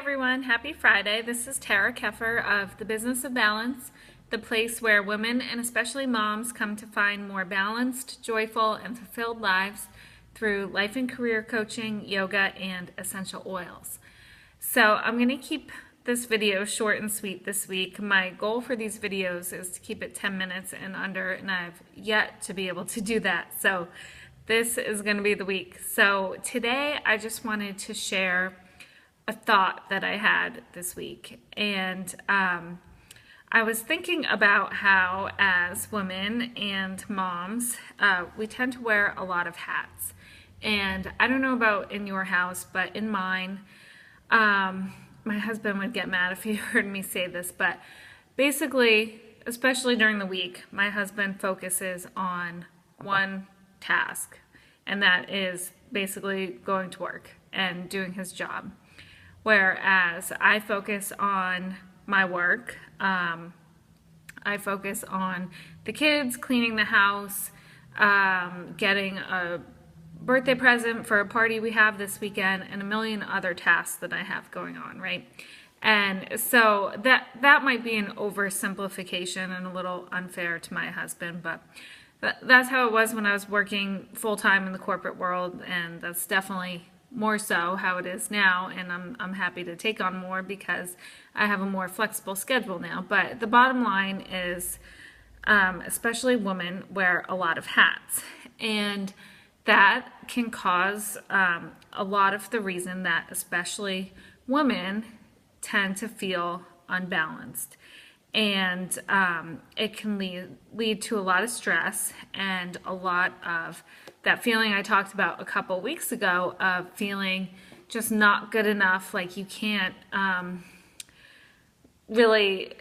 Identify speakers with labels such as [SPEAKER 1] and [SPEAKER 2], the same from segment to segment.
[SPEAKER 1] everyone, happy Friday. This is Tara Keffer of The Business of Balance, the place where women and especially moms come to find more balanced, joyful, and fulfilled lives through life and career coaching, yoga, and essential oils. So I'm going to keep this video short and sweet this week. My goal for these videos is to keep it 10 minutes and under, and I've yet to be able to do that. So this is going to be the week. So today I just wanted to share a thought that I had this week, and I was thinking about how as women and moms we tend to wear a lot of hats. And I don't know about in your house, but in mine, my husband would get mad if he heard me say this, but basically, especially during the week, my husband focuses on one task, and that is basically going to work and doing his job. Whereas I focus on my work, I focus on the kids, cleaning the house, getting a birthday present for a party we have this weekend, and a million other tasks that I have going on, right? And so that might be an oversimplification and a little unfair to my husband, but that's how it was when I was working full-time in the corporate world, and that's definitely more so how it is now, and I'm happy to take on more because I have a more flexible schedule now. But the bottom line is, especially women wear a lot of hats, and that can cause a lot of the reason that especially women tend to feel unbalanced. And it can lead to a lot of stress and a lot of that feeling I talked about a couple weeks ago of feeling just not good enough, like you can't really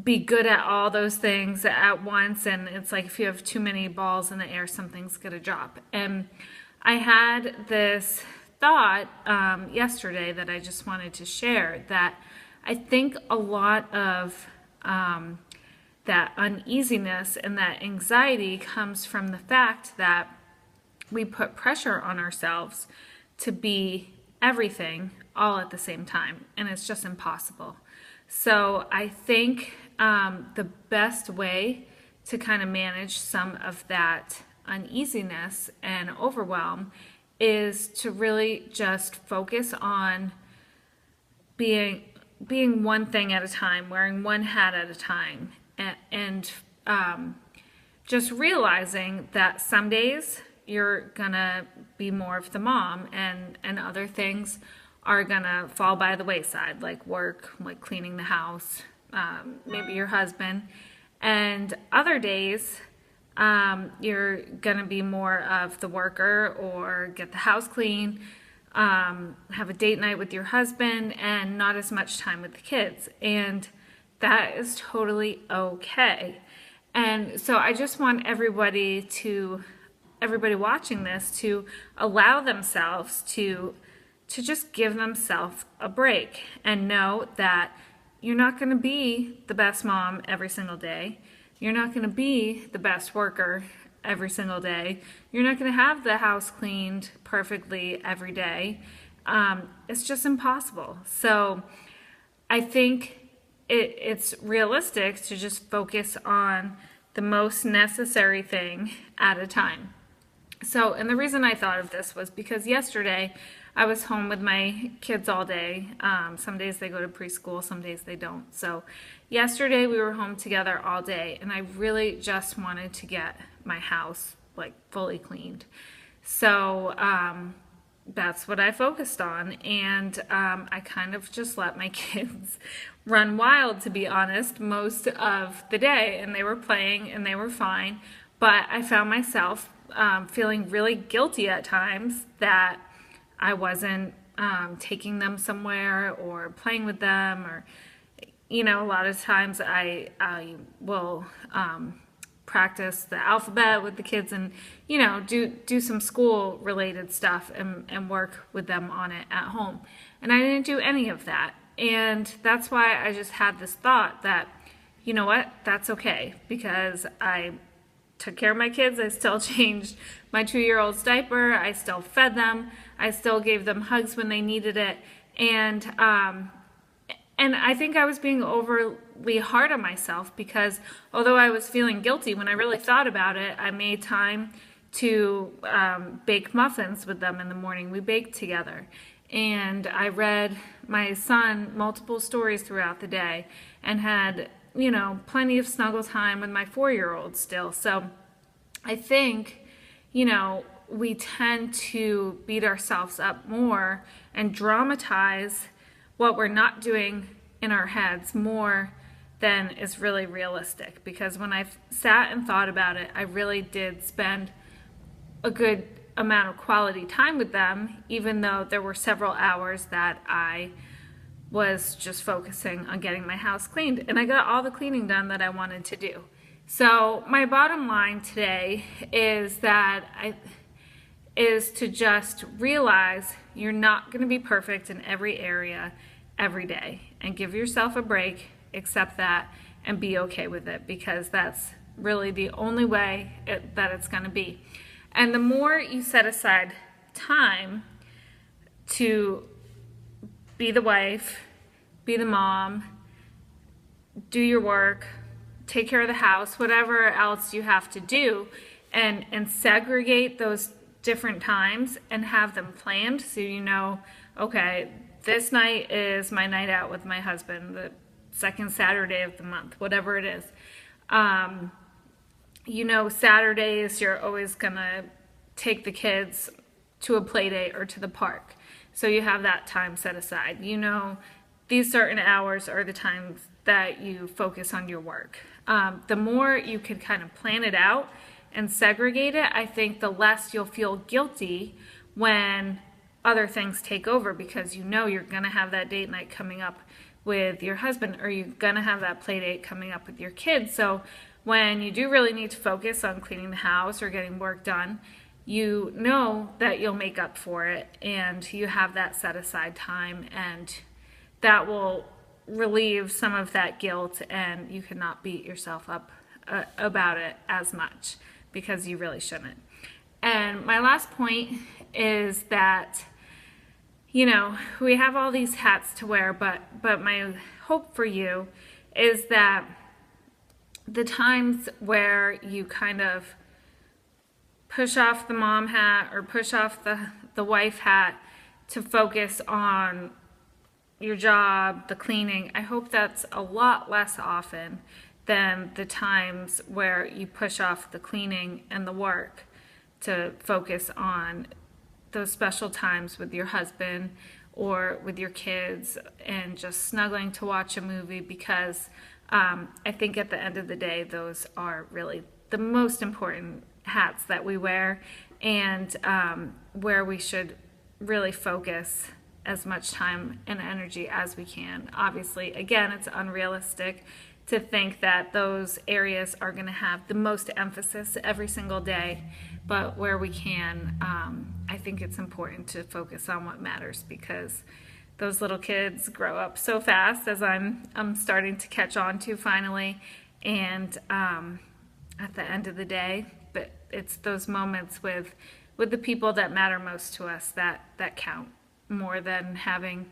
[SPEAKER 1] be good at all those things at once, and it's like if you have too many balls in the air, something's gonna drop. And I had this thought yesterday that I just wanted to share, that I think a lot of that uneasiness and that anxiety comes from the fact that we put pressure on ourselves to be everything all at the same time, and it's just impossible. So I think the best way to kind of manage some of that uneasiness and overwhelm is to really just focus on being one thing at a time, wearing one hat at a time, and just realizing that some days you're gonna be more of the mom, and other things are gonna fall by the wayside, like work, like cleaning the house, maybe your husband, and other days you're gonna be more of the worker, or get the house clean, have a date night with your husband, and not as much time with the kids. And that is totally okay. And so I just want everybody watching this to allow themselves to just give themselves a break, and know that you're not going to be the best mom every single day. You're not going to be the best worker every single day. You're not going to have the house cleaned perfectly every day. It's just impossible. So I think it's realistic to just focus on the most necessary thing at a time. So, and the reason I thought of this was because yesterday I was home with my kids all day. Some days they go to preschool, some days they don't. So yesterday we were home together all day, and I really just wanted to get my house like fully cleaned. So that's what I focused on, and I kind of just let my kids run wild, to be honest, most of the day, and they were playing and they were fine. But I found myself feeling really guilty at times that I wasn't taking them somewhere or playing with them, or, you know, a lot of times I will practice the alphabet with the kids, and, you know, do some school related stuff and work with them on it at home. And I didn't do any of that. And that's why I just had this thought that, you know what, that's okay, because I took care of my kids. I still changed my 2-year-old's diaper. I still fed them. I still gave them hugs when they needed it. And I think I was being overly hard on myself because although I was feeling guilty, when I really thought about it, I made time to bake muffins with them in the morning. We baked together. And I read my son multiple stories throughout the day and had, plenty of snuggle time with my 4-year-old still. So I think, we tend to beat ourselves up more and dramatize what we're not doing in our heads more than is really realistic. Because when I sat and thought about it, I really did spend a good amount of quality time with them, even though there were several hours that I was just focusing on getting my house cleaned. And I got all the cleaning done that I wanted to do. So my bottom line today is to just realize you're not going to be perfect in every area every day, and give yourself a break, accept that, and be okay with it, because that's really the only way that it's going to be. And the more you set aside time to be the wife, be the mom, do your work, take care of the house, whatever else you have to do, and segregate those different times and have them planned so okay, this night is my night out with my husband, the second Saturday of the month, whatever it is. Saturdays you're always gonna take the kids to a play date or to the park. So you have that time set aside. These certain hours are the times that you focus on your work. The more you can kind of plan it out and segregate it, I think the less you'll feel guilty when other things take over, because you're going to have that date night coming up with your husband, or you're going to have that play date coming up with your kids. So when you do really need to focus on cleaning the house or getting work done, you know that you'll make up for it, and you have that set aside time, and that will relieve some of that guilt, and you cannot beat yourself up about it as much, because you really shouldn't. And my last point is that we have all these hats to wear, but my hope for you is that the times where you kind of push off the mom hat or push off the wife hat to focus on your job, the cleaning, I hope that's a lot less often than the times where you push off the cleaning and the work to focus on those special times with your husband or with your kids and just snuggling to watch a movie, because I think at the end of the day, those are really the most important hats that we wear, and where we should really focus as much time and energy as we can. Obviously, again, it's unrealistic to think that those areas are going to have the most emphasis every single day, but where we can, I think it's important to focus on what matters, because those little kids grow up so fast, as I'm starting to catch on to finally, and at the end of the day, but it's those moments with the people that matter most to us that count more than having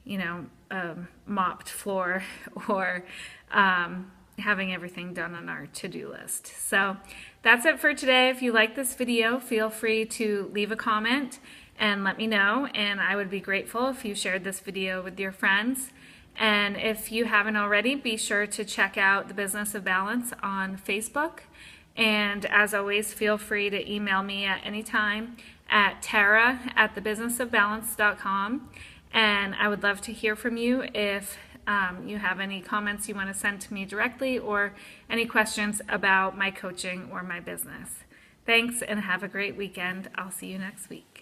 [SPEAKER 1] a mopped floor or having everything done on our to-do list. So that's it for today. If you like this video, feel free to leave a comment and let me know, and I would be grateful if you shared this video with your friends. And if you haven't already, be sure to check out The Business of Balance on Facebook. And as always, feel free to email me at any time at tara@thebusinessofbalance.com. And I would love to hear from you if you have any comments you want to send to me directly, or any questions about my coaching or my business. Thanks, and have a great weekend. I'll see you next week.